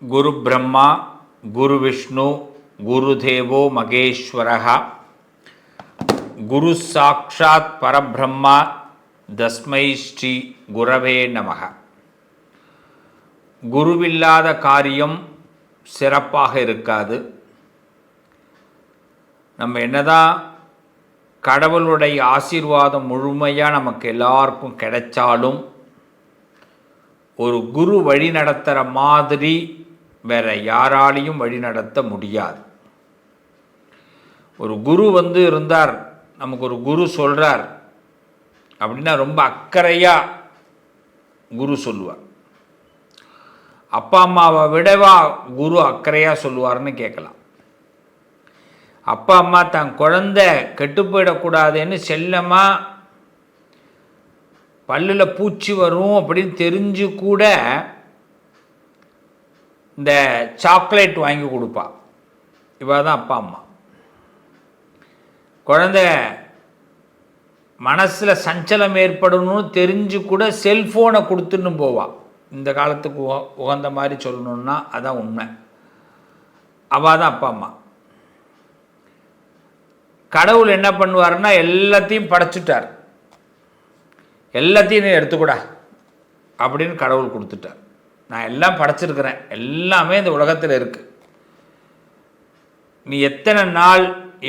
குரு பிரம்மா குரு விஷ்ணு குரு தேவோ மகேஸ்வரः குரு சாக்ஷாத் பரபிரம்மா தஸ்மை ஸ்ரீ குரவே நமः. குருவில்லாத காரியம் சிறப்பாக இருக்காது. நம்ம என்னதான் கடவுளுடைய ஆசீர்வாதம் முழுமையாக நமக்கு எல்லாருக்கும் கிடைச்சாலும் ஒரு குரு வழி நடத்துகிற மாதிரி வேற யாராலையும் வழி நடத்த முடியாது. ஒரு குரு இருந்தார், நமக்கு ஒரு குரு சொல்கிறார் அப்படின்னா ரொம்ப அக்கறையாக குரு சொல்லுவார். அப்பா அம்மாவை விடவா குரு அக்கறையாக சொல்லுவார்னு கேட்கலாம். அப்பா அம்மா தன் குழந்தை கெட்டு போயிடக்கூடாதுன்னு செல்லமாக பல்லில் பூச்சி வரும் அப்படின்னு தெரிஞ்சு கூட இந்த சாக்லேட் வாங்கி கொடுப்பா. இவ தான் அப்பா அம்மா. குழந்தை மனசில் சஞ்சலம் ஏற்படணும்னு தெரிஞ்சு கூட செல்ஃபோனை கொடுத்துன்னு போவாள். இந்த காலத்துக்கு உகந்த மாதிரி சொல்லணுன்னா அதான் உண்மை. அவள் தான் அப்பா அம்மா. கடவுள் என்ன பண்ணுவார்னா எல்லாத்தையும் படைச்சிட்டார். எல்லாத்தையும் நீ எடுத்துக்கூடா அப்படின்னு கடவுள் கொடுத்துட்டார். நான் எல்லாம் படைச்சிருக்கிறேன், எல்லாமே இந்த உலகத்தில் இருக்குது. நீ எத்தனை நாள்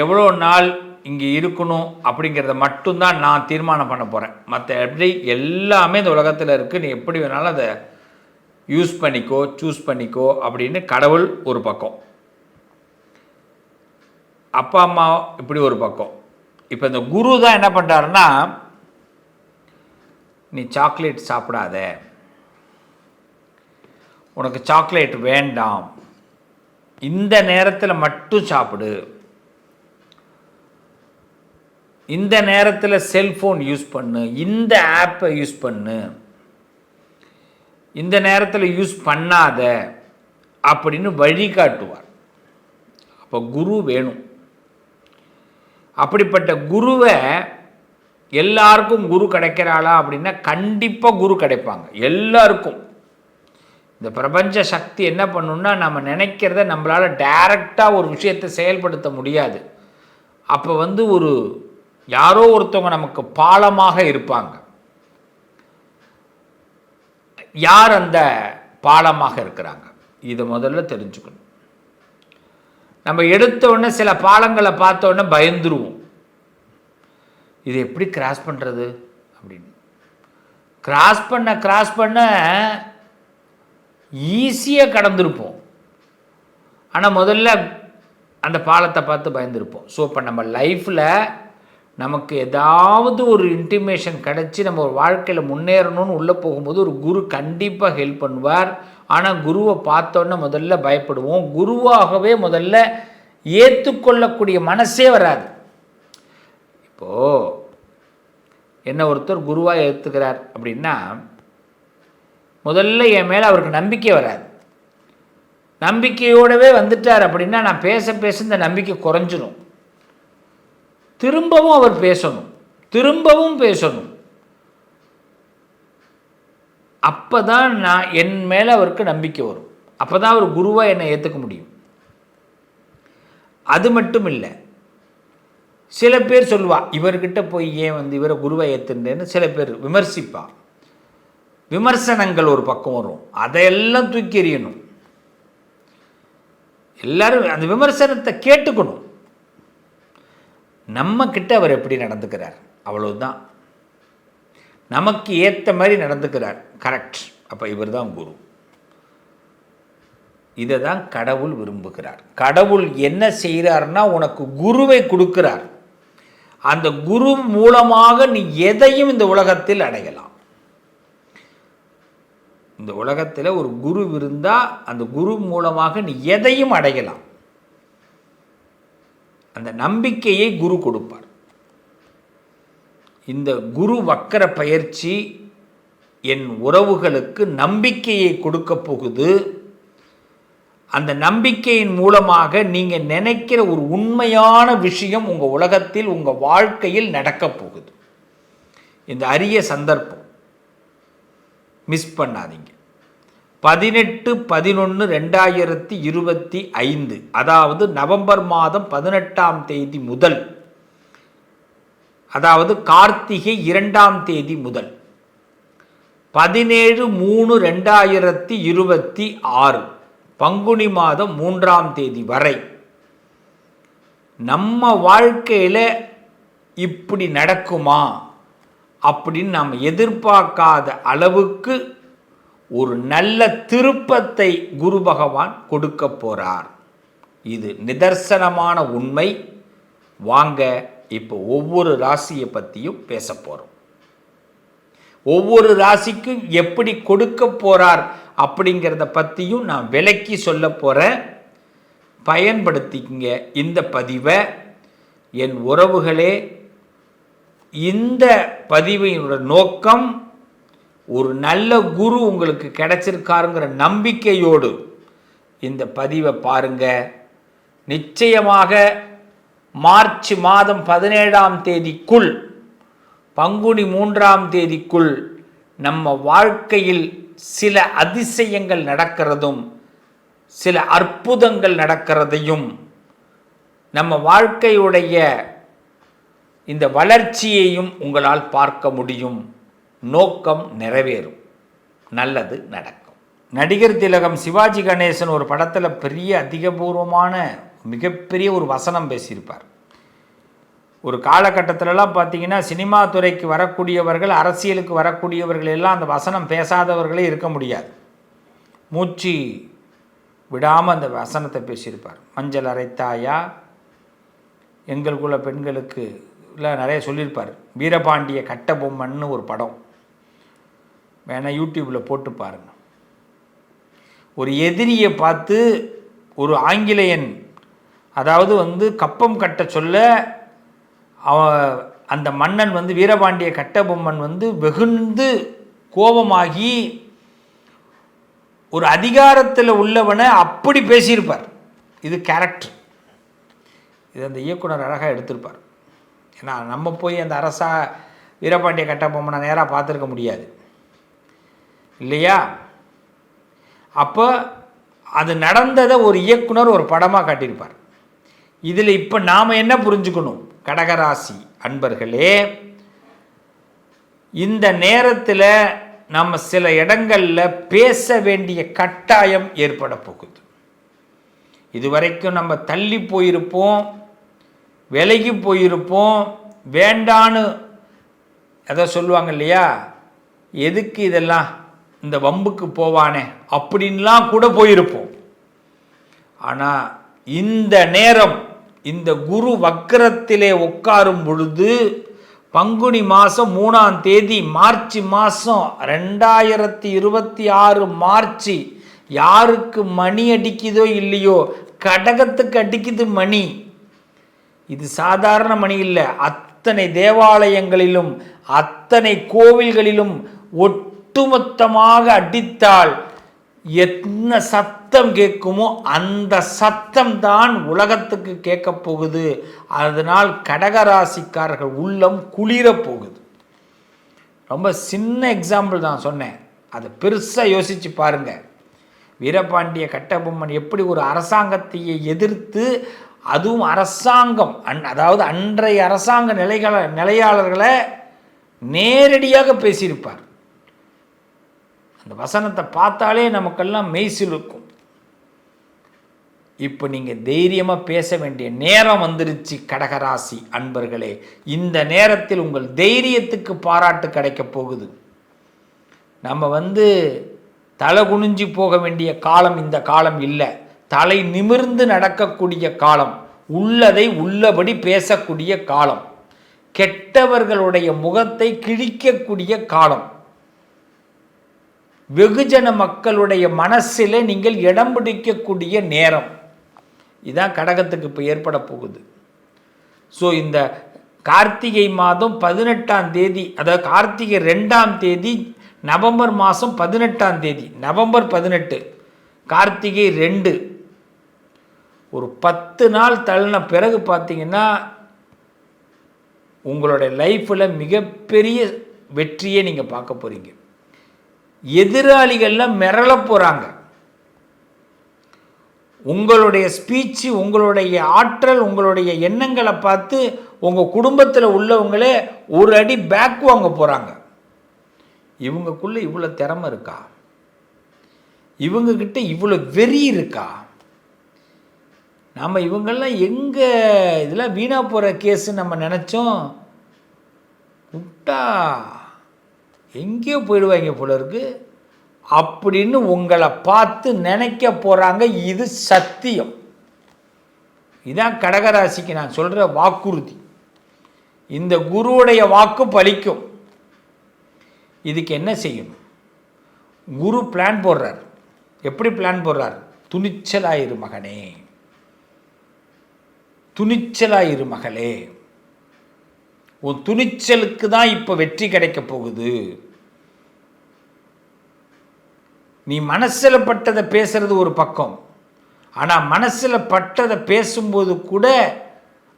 எவ்வளோ நாள் இங்கே இருக்கணும் அப்படிங்கிறத மட்டும்தான் நான் தீர்மானம் பண்ண போகிறேன். மற்ற எப்படி எல்லாமே இந்த உலகத்தில் இருக்குது, நீ எப்படி வேணாலும் அதை யூஸ் பண்ணிக்கோ, சூஸ் பண்ணிக்கோ அப்படின்னு கடவுள் ஒரு பக்கம், அப்பா அம்மா இப்படி ஒரு பக்கம். இப்போ இந்த குரு தான் என்ன பண்ணுறாருன்னா, நீ சாக்லேட் சாப்பிடாத, உனக்கு சாக்லேட் வேண்டாம், இந்த நேரத்தில் மட்டும் சாப்பிடு, இந்த நேரத்தில் செல்ஃபோன் யூஸ் பண்ணு, இந்த ஆப்பை யூஸ் பண்ணு, இந்த நேரத்தில் யூஸ் பண்ணாத அப்படின்னு வழிகாட்டுவார். அப்போ குரு வேணும். அப்படிப்பட்ட குருவை எல்லாருக்கும் குரு கிடைக்கிறாளா அப்படின்னா கண்டிப்பாக குரு கிடைப்பாங்க எல்லாருக்கும். இந்த பிரபஞ்ச சக்தி என்ன பண்ணுன்னா, நம்ம நினைக்கிறத நம்மளால் டைரக்டாக ஒரு விஷயத்தை செயல்படுத்த முடியாது. அப்போ ஒரு யாரோ ஒருத்தவங்க நமக்கு பாலமாக இருப்பாங்க. யார் அந்த பாலமாக இருக்கிறாங்க இதை முதல்ல தெரிஞ்சுக்கணும். நம்ம எடுத்த உடனே சில பாலங்களை பார்த்த உடனே பயந்துருவோம். இது எப்படி கிராஸ் பண்ணுறது அப்படின்னு. கிராஸ் பண்ண ஈஸியாக கடந்திருப்போம். ஆனால் முதல்ல அந்த பாலத்தை பார்த்து பயந்துருப்போம். ஸோ இப்போ நம்ம லைஃப்பில் நமக்கு ஏதாவது ஒரு இன்டிமேஷன் கிடச்சி நம்ம ஒரு வாழ்க்கையில் முன்னேறணும்னு உள்ளே போகும்போது ஒரு குரு கண்டிப்பாக ஹெல்ப் பண்ணுவார். ஆனால் குருவை பார்த்தோன்னே முதல்ல பயப்படுவோம். குருவாகவே முதல்ல ஏற்றுக்கொள்ளக்கூடிய மனசே வராது. இப்போது என்ன ஒருத்தர் குருவாக ஏற்றுக்கிறார் அப்படின்னா முதல்ல என் மேலே அவருக்கு நம்பிக்கை வராது. நம்பிக்கையோடவே வந்துட்டார் அப்படின்னா நான் பேச இந்த நம்பிக்கை குறைஞ்சிடும். திரும்பவும் அவர் பேசணும், திரும்பவும் பேசணும். அப்போ தான் நான் என் மேலே அவருக்கு நம்பிக்கை வரும். அப்போ தான் அவர் குருவாக என்னை ஏற்றுக்க முடியும். அது மட்டும் இல்லை, சில பேர் சொல்லுவா இவர்கிட்ட போய் ஏன் இவரை குருவை ஏற்றுன்றேன்னு சில பேர் விமர்சிப்பா. விமர்சனங்கள் ஒரு பக்கம் வரும், அதையெல்லாம் தூக்கி எறியணும். எல்லாரும் அந்த விமர்சனத்தை கேட்டுக்கணும். நம்ம கிட்ட அவர் எப்படி நடந்துக்கிறார் அவ்வளவுதான். நமக்கு ஏற்ற மாதிரி நடந்துக்கிறார், கரெக்ட். அப்போ இவர் தான் குரு. இதை தான் கடவுள் விரும்புகிறார். கடவுள் என்ன செய்கிறார்னா உனக்கு குருவை கொடுக்கிறார். அந்த குரு மூலமாக நீ எதையும் இந்த உலகத்தில் அடையலாம். இந்த உலகத்தில் ஒரு குரு இருந்தால் அந்த குரு மூலமாக நீ எதையும் அடையலாம். அந்த நம்பிக்கையை குரு கொடுப்பார். இந்த குரு வக்கர பயிற்சி என் உறவுகளுக்கு நம்பிக்கையை கொடுக்க போகுது. அந்த நம்பிக்கையின் மூலமாக நீங்கள் நினைக்கிற ஒரு உண்மையான விஷயம் உங்கள் உலகத்தில் உங்கள் வாழ்க்கையில் நடக்கப் போகுது. இந்த அரிய சந்தர்ப்பம் மிஸ் பண்ணாதீங்க. 18/11/2025, அதாவது நவம்பர் மாதம் 18ஆம் தேதி முதல், அதாவது கார்த்திகை 2ஆம் தேதி முதல் 17/3/2026 பங்குனி மாதம் 3ஆம் தேதி வரை நம்ம வாழ்க்கையில் இப்படி நடக்குமா அப்படின்னு நாம் எதிர்பார்க்காத அளவுக்கு ஒரு நல்ல திருப்பத்தை குரு பகவான் கொடுக்க போகிறார். இது நிதர்சனமான உண்மை. வாங்க இப்போ ஒவ்வொரு ராசியை பற்றியும் பேச போகிறோம். ஒவ்வொரு ராசிக்கும் எப்படி கொடுக்க போகிறார் அப்படிங்கிறத பற்றியும் நான் விளக்கி சொல்ல போகிறேன். பயன்படுத்திக்கங்க இந்த பதிவை. என் உறவுகளே, இந்த பதிவினோட நோக்கம் ஒரு நல்ல குரு உங்களுக்கு கிடைச்சிருக்காருங்கிற நம்பிக்கையோடு இந்த பதிவை பாருங்க. நிச்சயமாக மார்ச் மாதம் 17ஆம் தேதிக்குள், பங்குனி 3ஆம் தேதிக்குள் நம்ம வாழ்க்கையில் சில அதிசயங்கள் நடக்கிறதும் சில அற்புதங்கள் நடக்கிறதையும் நம்ம வாழ்க்கையுடைய இந்த வளர்ச்சியையும் உங்களால் பார்க்க முடியும். நோக்கம் நிறைவேறும், நல்லது நடக்கும். நடிகர் திலகம் சிவாஜி கணேசன் ஒரு படத்தில் பெரிய அதிகபூர்வமான மிகப்பெரிய ஒரு வசனம் பேசியிருப்பார். ஒரு காலகட்டத்திலலாம் பார்த்தீங்கன்னா சினிமா துறைக்கு வரக்கூடியவர்கள், அரசியலுக்கு வரக்கூடியவர்கள் எல்லாம் அந்த வசனம் பேசாதவர்களே இருக்க முடியாது. மூச்சு விடாமல் அந்த வசனத்தை பேசியிருப்பார். மஞ்சள் அரைத்தாயா, எங்கள் குல பெண்களுக்கு எல்லாம் நிறைய சொல்லியிருப்பார். வீரபாண்டிய கட்டபொம்மன்னு ஒரு படம் வேணால் யூடியூப்பில் போட்டு பாருங்க. ஒரு எதிரியை பார்த்து ஒரு ஆங்கிலேயன், அதாவது கப்பம் கட்ட சொல்ல அந்த மன்னன் வீரபாண்டிய கட்டபொம்மன் வெகுந்து கோபமாகி ஒரு அதிகாரத்தில் உள்ளவனை அப்படி பேசியிருப்பார். இது கேரக்டர். இது அந்த இயக்குனர் அழகாக எடுத்திருப்பார். ஏன்னா நம்ம போய் அந்த அரசா வீரபாண்டிய கட்டபொம்மனை நேராக பார்த்துருக்க முடியாது இல்லையா? அப்போ அது நடந்ததை ஒரு இயக்குனர் ஒரு படமாக காட்டியிருப்பார். இதில் இப்போ நாம் என்ன புரிஞ்சுக்கணும்? கடகராசி அன்பர்களே, இந்த நேரத்தில் நம்ம சில இடங்களில் பேச வேண்டிய கட்டாயம் ஏற்பட போகுது. இதுவரைக்கும் நம்ம தள்ளி போயிருப்போம், விலகி போயிருப்போம், வேண்டான்னு எதை சொல்லுவாங்க இல்லையா, எதுக்கு இதெல்லாம், இந்த வம்புக்கு போவானே அப்படின்லாம் கூட போயிருப்போம். ஆனால் இந்த நேரம், இந்த குரு வக்கரத்திலே உட்காரும் பொழுது பங்குனி மாதம் 3ஆம் தேதி, மார்ச் மாதம் 2026 மார்ச், யாருக்கு மணி அடிக்குதோ இல்லையோ, கடகத்துக்கு அடிக்குது மணி. இது சாதாரண மணி இல்லை. அத்தனை தேவாலயங்களிலும் அத்தனை கோவில்களிலும் ஒட்டுமொத்தமாக அடித்தால் என்ன சத்தம் கேட்குமோ அந்த சத்தம் தான் உலகத்துக்கு கேட்க போகுது. அதனால் கடகராசிக்காரர்கள் உள்ளம் குளிர போகுது. ரொம்ப சின்ன எக்ஸாம்பிள் தான் சொன்னேன், அதை பெருசாக யோசித்து பாருங்கள். வீரபாண்டிய கட்டபொம்மன் எப்படி ஒரு அரசாங்கத்தையே எதிர்த்து, அதுவும் அரசாங்கம் அதாவது அன்றைய அரசாங்க நிலையாளர்களை நேரடியாக பேசியிருப்பார். அந்த வசனத்தை பார்த்தாலே நமக்கெல்லாம் மெய்சிலுக்கும். இப்போ நீங்கள் தைரியமாக பேச வேண்டிய நேரம் வந்துருச்சு கடகராசி அன்பர்களே. இந்த நேரத்தில் உங்கள் தைரியத்துக்கு பாராட்டு கிடைக்க போகுது. நம்ம தலை குனிஞ்சு போக வேண்டிய காலம் இந்த காலம் இல்லை. தலை நிமிர்ந்து நடக்கக்கூடிய காலம், உள்ளதை உள்ளபடி பேசக்கூடிய காலம், கெட்டவர்களுடைய முகத்தை கிழிக்கக்கூடிய காலம், வெகுஜன மக்களுடைய மனசில் நீங்கள் இடம் பிடிக்கக்கூடிய நேரம். இதுதான் கடகத்துக்கு இப்போ ஏற்பட போகுது. ஸோ இந்த கார்த்திகை மாதம் 18ஆம் தேதி, அதாவது கார்த்திகை 2ஆம் தேதி, நவம்பர் மாதம் 18ஆம் தேதி, நவம்பர் 18, கார்த்திகை 2, ஒரு 10 நாள் தள்ளின பிறகு பார்த்தீங்கன்னா உங்களுடைய லைஃப்பில் மிகப்பெரிய வெற்றியை நீங்கள் பார்க்க போகிறீங்க. எதிராளிகள்லாம் மிரள போகிறாங்க. உங்களுடைய ஸ்பீச்சு, உங்களுடைய ஆற்றல், உங்களுடைய எண்ணங்களை பார்த்து உங்கள் குடும்பத்தில் உள்ளவங்களே ஒரு அடி பேக் வாங்க போகிறாங்க. இவங்கக்குள்ளே இவ்வளோ திறமை இருக்கா, இவங்கக்கிட்ட இவ்வளோ வெறி இருக்கா, நம்ம இவங்கெல்லாம் எங்கே இதெல்லாம் வீணாக போகிற கேஸு நம்ம நினச்சோம், விட்டா எங்கேயோ போயிடுவாங்க போல இருக்கு அப்படின்னு உங்களை பார்த்து நினைக்க போகிறாங்க. இது சத்தியம். இதான் கடகராசிக்கு நான் சொல்கிற வாக்குறுதி. இந்த குருவுடைய வாக்கு பலிக்கும். இதுக்கு என்ன செய்யணும்? குரு பிளான் போடுறார். எப்படி பிளான் போடுறார்? துணிச்சலாயிரு மகனே, துணிச்சலாயிரு மகளே, உன் துணிச்சலுக்கு தான் இப்போ வெற்றி கிடைக்க போகுது. நீ மனசில் பட்டதை பேசுறது ஒரு பக்கம், ஆனால் மனசில் பட்டதை பேசும்போது கூட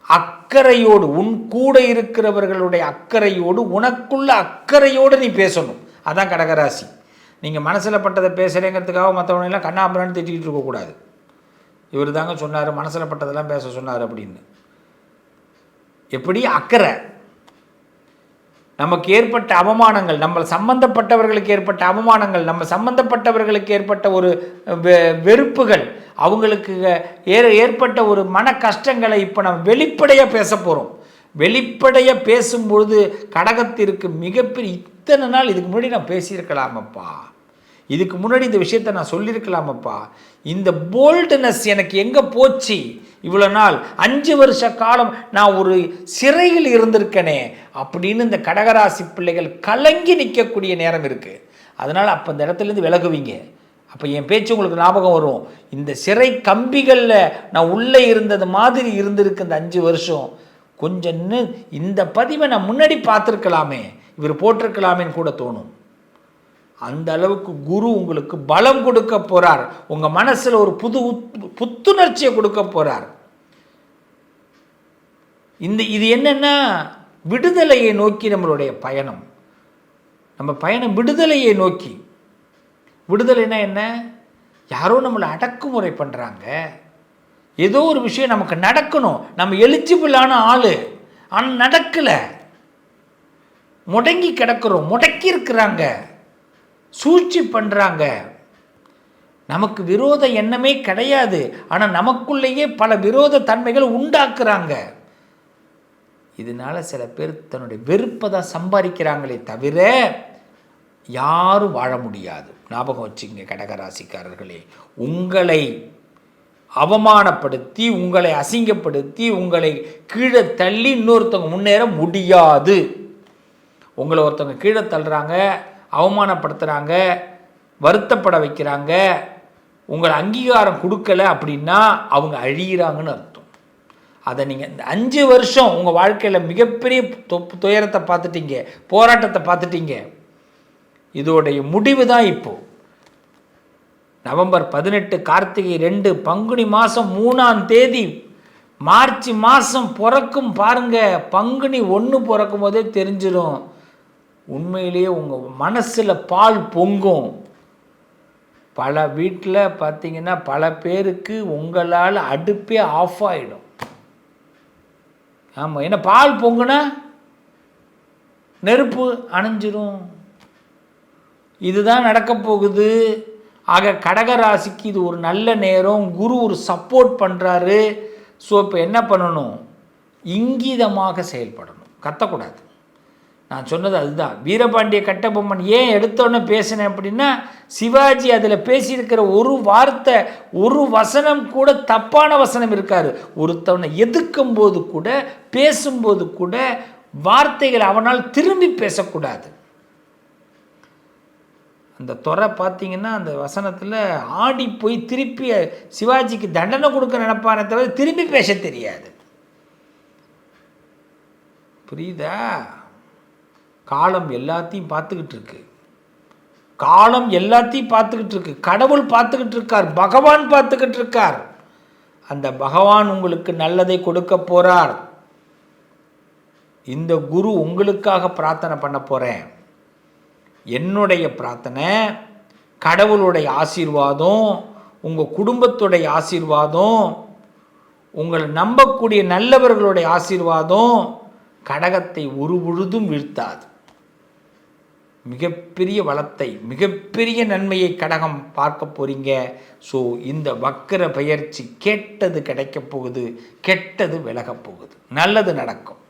அக்கறையோடு, உன் கூட இருக்கிறவர்களுடைய அக்கறையோடு, உனக்குள்ள அக்கறையோடு நீ பேசணும். அதான் கடகராசி. நீங்கள் மனசில் பட்டதை பேசுகிறேங்கிறதுக்காக மற்றவனையெல்லாம் கண்ணாம்பரான்னு திட்டிகிட்டு இருக்கக்கூடாது. இவர் தாங்க சொன்னார் மனசில் பட்டதெல்லாம் பேச சொன்னார் அப்படின்னு. எப்படி அக்கறை, நமக்கு ஏற்பட்ட அவமானங்கள், நம்ம சம்பந்தப்பட்டவர்களுக்கு ஏற்பட்ட அவமானங்கள், நம்ம சம்பந்தப்பட்டவர்களுக்கு ஏற்பட்ட ஒரு வெறுப்புகள், அவங்களுக்கு ஏற்பட்ட ஒரு மன கஷ்டங்களை இப்போ நம்ம வெளிப்படையாக பேச போகிறோம். வெளிப்படையாக பேசும்பொழுது கடகத்திற்கு மிகப்பெரிய, இத்தனை நாள் இதுக்கு முன்னாடி நான் பேசியிருக்கலாமப்பா, இதுக்கு முன்னாடி இந்த விஷயத்தை நான் சொல்லியிருக்கலாமப்பா, இந்த போல்டுனஸ் எனக்கு எங்கே போச்சு இவ்வளோ நாள், 5 வருஷ காலம் நான் ஒரு சிறையில் இருந்திருக்கனே அப்படின்னு இந்த கடகராசி பிள்ளைகள் கலங்கி நிற்கக்கூடிய நேரம் இருக்குது. அதனால் அப்போ இந்த இடத்துலேருந்து விலகுவீங்க. அப்போ என் பேச்சு உங்களுக்கு ஞாபகம் வரும். இந்த சிறை கம்பிகளில் நான் உள்ளே இருந்தது மாதிரி இருந்திருக்கு இந்த 5 வருஷம். கொஞ்சம் இந்த பதிவை நான் முன்னாடி பார்த்துருக்கலாமே, இவர் போட்டிருக்கலாமேன்னு கூட தோணும். அந்த அளவுக்கு குரு உங்களுக்கு பலம் கொடுக்க போறார். உங்க மனசுல ஒரு புத்துணர்ச்சியை கொடுக்க போறார். இது என்னன்னா விடுதலையை நோக்கி நம்மளுடைய பயணம். நம்ம பயணம் விடுதலையை நோக்கி. விடுதலைன்னா என்ன? யாரோ நம்மளை அடக்குமுறை பண்றாங்க, ஏதோ ஒரு விஷயம் நமக்கு நடக்கணும், நம்ம எலிஜிபிளான ஆளு, ஆனால் நடக்கல, முடங்கி கிடக்கிறோம், முடக்கி இருக்கிறாங்க, சூழ்ச்சி பண்ணுறாங்க, நமக்கு விரோத எண்ணமே கிடையாது, ஆனால் நமக்குள்ளேயே பல விரோத தன்மைகள் உண்டாக்குறாங்க. இதனால சில பேர் தன்னுடைய வெறுப்பை தான் சம்பாதிக்கிறாங்களே தவிர யாரும் வாழ முடியாது. ஞாபகம் வச்சுங்க கடகராசிக்காரர்களே, உங்களை அவமானப்படுத்தி, உங்களை அசிங்கப்படுத்தி, உங்களை கீழே தள்ளி இன்னொருத்தவங்க முன்னேற முடியாது. உங்களை ஒருத்தவங்க கீழே தள்ளுறாங்க, அவமானப்படுத்துகிறாங்க, வருத்தப்பட வைக்கிறாங்க, உங்களை அங்கீகாரம் கொடுக்கல அப்படின்னா அவங்க அழிகிறாங்கன்னு அர்த்தம். அதை நீங்கள் இந்த 5 வருஷம் உங்கள் வாழ்க்கையில் மிகப்பெரிய துயரத்தை பார்த்துட்டீங்க, போராட்டத்தை பார்த்துட்டீங்க. இதோடைய முடிவு தான் இப்போது. நவம்பர் 18 கார்த்திகை 2 பங்குனி மாதம் 3ஆம் தேதி மார்ச் மாதம் பிறக்கும் பாருங்க. பங்குனி 1 பிறக்கும் போதே தெரிஞ்சிடும். உண்மையிலேயே உங்கள் மனசில் பால் பொங்கும். பல வீட்டில் பார்த்தீங்கன்னா பல பேருக்கு உங்களால் அடுப்பே ஆஃப் ஆகிடும். ஆமாம், ஏன்னா பால் பொங்குனா நெருப்பு அணைஞ்சிரும். இதுதான் நடக்க போகுது. ஆக கடகராசிக்கு இது ஒரு நல்ல நேரம். குரு ஒரு சப்போர்ட் பண்ணுறாரு. ஸோ இப்போ என்ன பண்ணணும்? இங்கீதமாக செயல்படணும், கத்தக்கூடாது. நான் சொன்னது அதுதான். வீரபாண்டிய கட்டபொம்மன் ஏன் எடுத்தோன்னே பேசினேன் அப்படின்னா, சிவாஜி அதில் பேசியிருக்கிற ஒரு வார்த்தை, ஒரு வசனம் கூட தப்பான வசனம் இருக்காரு. ஒருத்தவனை எதிர்க்கும் போது கூட, பேசும்போது கூட வார்த்தைகள் அவனால் திரும்பி பேசக்கூடாது. அந்த துறை பார்த்தீங்கன்னா அந்த வசனத்தில் ஆடி போய் திருப்பி சிவாஜிக்கு தண்டனை கொடுக்க நினைப்பானே தவிர திரும்பி பேச தெரியாது. புரியுதா? காலம் எல்லாத்தையும் பார்த்துக்கிட்டு இருக்கு. காலம் எல்லாத்தையும் பார்த்துக்கிட்டு இருக்கு. கடவுள் பார்த்துக்கிட்டு இருக்கார், பகவான் பார்த்துக்கிட்டு இருக்கார். அந்த பகவான் உங்களுக்கு நல்லதை கொடுக்க போறார். இந்த குரு உங்களுக்காக பிரார்த்தனை பண்ண போறேன். என்னுடைய பிரார்த்தனை, கடவுளுடைய ஆசீர்வாதம், உங்கள் குடும்பத்துடைய ஆசீர்வாதம், உங்களை நம்பக்கூடிய நல்லவர்களுடைய ஆசீர்வாதம் கடகத்தை ஒரு பொழுதும் வீழ்த்தாது. மிகப்பெரிய வளத்தை, மிகப்பெரிய நன்மையை கடகம் பார்க்க போகிறீங்க. ஸோ இந்த வக்கர பெயர்ச்சி கெட்டது கிடைக்க போகுது, கெட்டது விலகப் போகுது, நல்லது நடக்கும்.